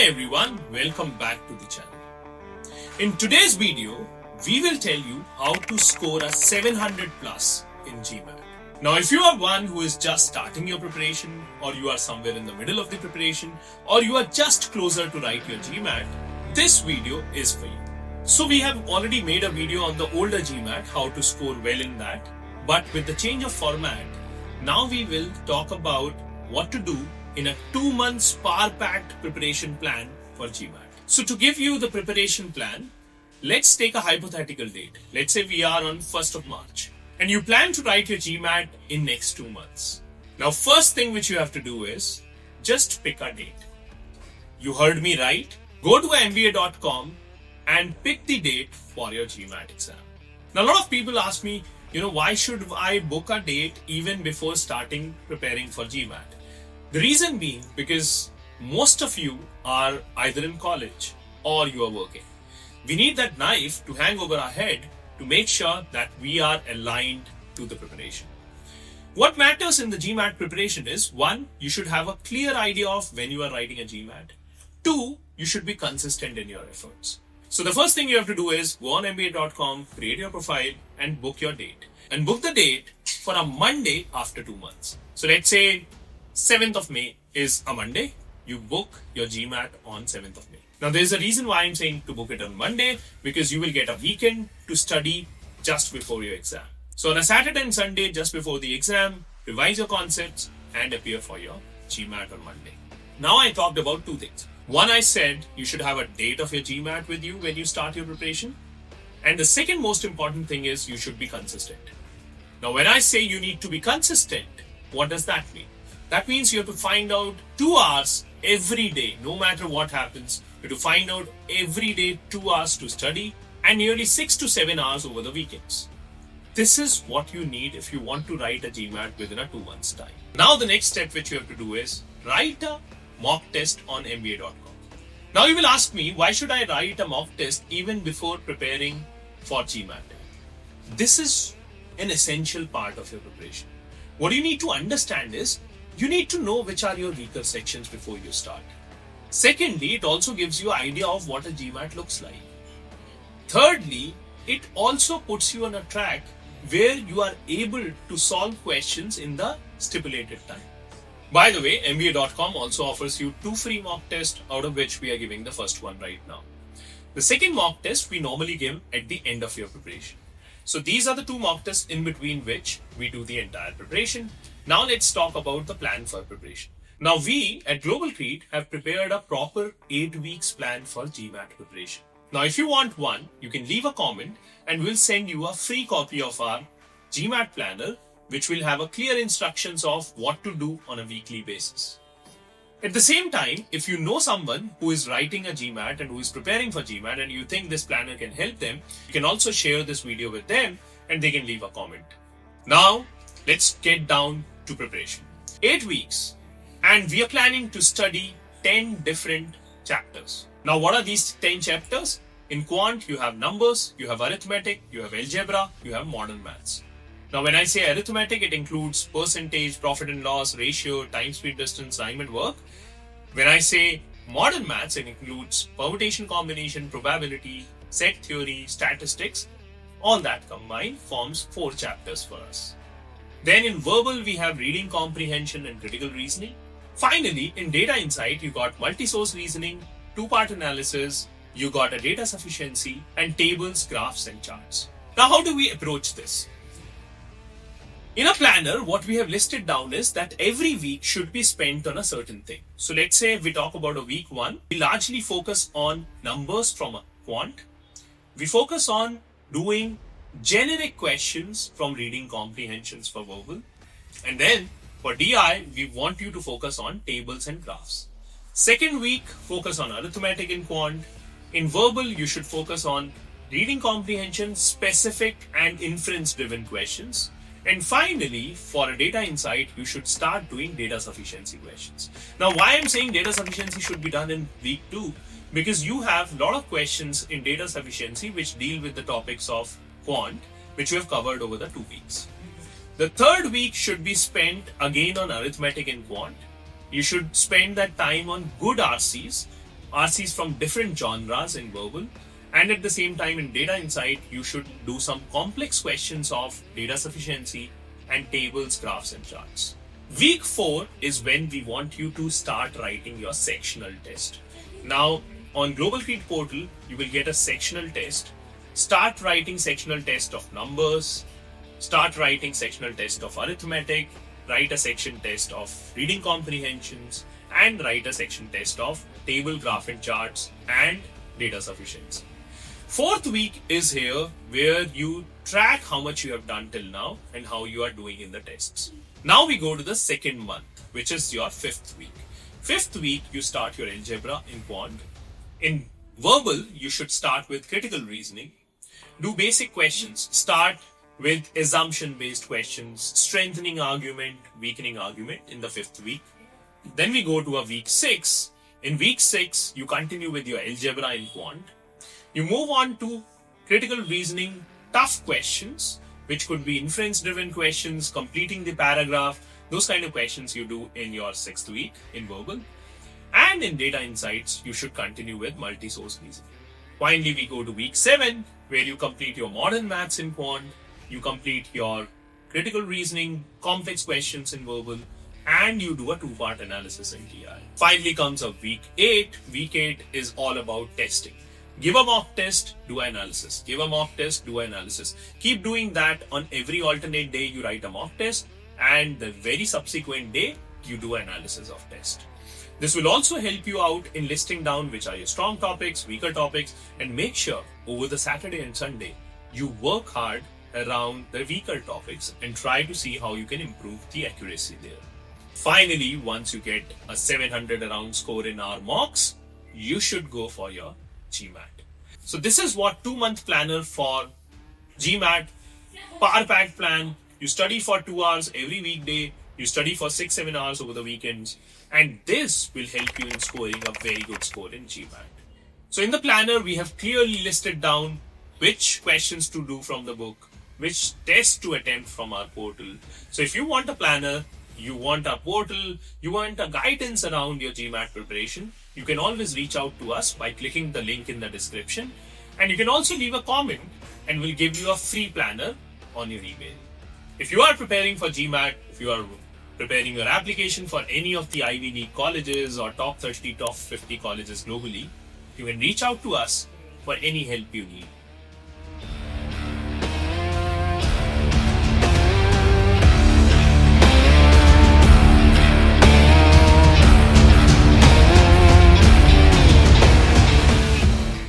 Hi everyone, welcome back to the channel. In today's video, we will tell you how to score a 700 plus in GMAT. Now if you are one who is just starting your preparation, or you are somewhere in the middle of the preparation, or you are just closer to write your GMAT, this video is for you. So we have already made a video on the older GMAT, how to score well in that, but with the change of format, now we will talk about what to do in a 2 months power-packed preparation plan for GMAT. So to give you the preparation plan, let's take a hypothetical date. Let's say we are on 1st of March and you plan to write your GMAT in next 2 months. Now first thing which you have to do is just pick a date. You heard me right? Go to mba.com and pick the date for your GMAT exam. Now a lot of people ask me, why should I book a date even before starting preparing for GMAT? The reason being because most of you are either in college or you are working. We need that knife to hang over our head to make sure that we are aligned to the preparation. What matters in the GMAT preparation is 1, you should have a clear idea of when you are writing a GMAT. 2, you should be consistent in your efforts. So the first thing you have to do is go on mba.com, create your profile and book your date. And book the date for a Monday after 2 months. So let's say 7th of May is a Monday. You book your GMAT on 7th of May. Now there's a reason why I'm saying to book it on Monday, because you will get a weekend to study just before your exam. So on a Saturday and Sunday just before the exam, revise your concepts and appear for your GMAT on Monday. Now I talked about 2 things. 1, I said you should have a date of your GMAT with you when you start your preparation. And the second most important thing is you should be consistent. Now when I say you need to be consistent, what does that mean? That means you have to find out 2 hours every day, no matter what happens. You have to find out every day 2 hours to study and nearly 6 to 7 hours over the weekends. This is what you need if you want to write a GMAT within a 2 months time. Now the next step which you have to do is write a mock test on mba.com. Now you will ask me, why should I write a mock test even before preparing for GMAT? This is an essential part of your preparation. What you need to understand is, you need to know which are your weaker sections before you start. Secondly, it also gives you an idea of what a GMAT looks like. Thirdly, it also puts you on a track where you are able to solve questions in the stipulated time. By the way, mba.com also offers you 2 free mock tests, out of which we are giving the first one right now. The second mock test we normally give at the end of your preparation. So these are the 2 mock tests in between which we do the entire preparation. Now let's talk about the plan for preparation. Now we at Global Creed have prepared a proper 8 weeks plan for GMAT preparation. Now if you want one, you can leave a comment and we'll send you a free copy of our GMAT planner, which will have a clear instructions of what to do on a weekly basis. At the same time, if you know someone who is writing a GMAT and who is preparing for GMAT and you think this planner can help them, you can also share this video with them and they can leave a comment. Now, let's get down to preparation. 8 weeks and we are planning to study 10 different chapters. Now, what are these 10 chapters? In Quant, you have numbers, you have arithmetic, you have algebra, you have modern maths. Now, when I say arithmetic, it includes percentage, profit and loss, ratio, time, speed, distance, time and work. When I say modern maths, it includes permutation, combination, probability, set theory, statistics. All that combined forms 4 chapters for us. Then in verbal, we have reading comprehension and critical reasoning. Finally, in data insight, you got multi-source reasoning, 2-part analysis, you got a data sufficiency, and tables, graphs, and charts. Now, how do we approach this? In a planner, what we have listed down is that every week should be spent on a certain thing. So let's say we talk about a week 1, we largely focus on numbers from a quant. We focus on doing generic questions from reading comprehensions for verbal. And then for DI, we want you to focus on tables and graphs. Second week, focus on arithmetic in quant. In verbal, you should focus on reading comprehension, specific and inference-driven questions. And finally, for a data insight, you should start doing data sufficiency questions. Now, why I'm saying data sufficiency should be done in week 2? Because you have a lot of questions in data sufficiency which deal with the topics of quant, which we have covered over the 2 weeks. The third week should be spent again on arithmetic and quant. You should spend that time on good RCs RCs from different genres in verbal, and at the same time in data insight, you should do some complex questions of data sufficiency and tables, graphs, and charts. Week 4 is when we want you to start writing your sectional test. Now, on Global Creed portal, you will get a sectional test. Start writing sectional test of numbers, start writing sectional test of arithmetic, write a section test of reading comprehensions, and write a section test of table, graph, and charts and data sufficiency. 4th week is here where you track how much you have done till now and how you are doing in the tests. Now we go to the 2nd month, which is your 5th week. 5th week, you start your algebra in quant. In verbal, you should start with critical reasoning. Do basic questions. Start with assumption-based questions, strengthening argument, weakening argument in the 5th week. Then we go to a week 6. In week 6, you continue with your algebra in quant. You move on to critical reasoning, tough questions, which could be inference-driven questions, completing the paragraph, those kind of questions you do in your 6th week in verbal. And in data insights, you should continue with multi-source reasoning. Finally, we go to week 7, where you complete your modern maths in quant, you complete your critical reasoning, complex questions in verbal, and you do a 2-part analysis in TI. Finally comes a week 8. Week 8 is all about testing. Give a mock test, do analysis. Give a mock test, do analysis. Keep doing that. On every alternate day, you write a mock test, and the very subsequent day, you do analysis of test. This will also help you out in listing down which are your strong topics, weaker topics, and make sure over the Saturday and Sunday, you work hard around the weaker topics and try to see how you can improve the accuracy there. Finally, once you get a 700 around score in our mocks, you should go for your GMAT. So this is what 2-month planner for GMAT, power packed plan. You study for 2 hours every weekday. You study for 6-7 hours over the weekends. And this will help you in scoring a very good score in GMAT. So in the planner, we have clearly listed down which questions to do from the book, which tests to attempt from our portal. So if you want a planner, you want a portal, you want a guidance around your GMAT preparation, you can always reach out to us by clicking the link in the description. And you can also leave a comment and we'll give you a free planner on your email. If you are preparing for GMAT, if you are preparing your application for any of the Ivy League colleges or top 30, top 50 colleges globally, you can reach out to us for any help you need.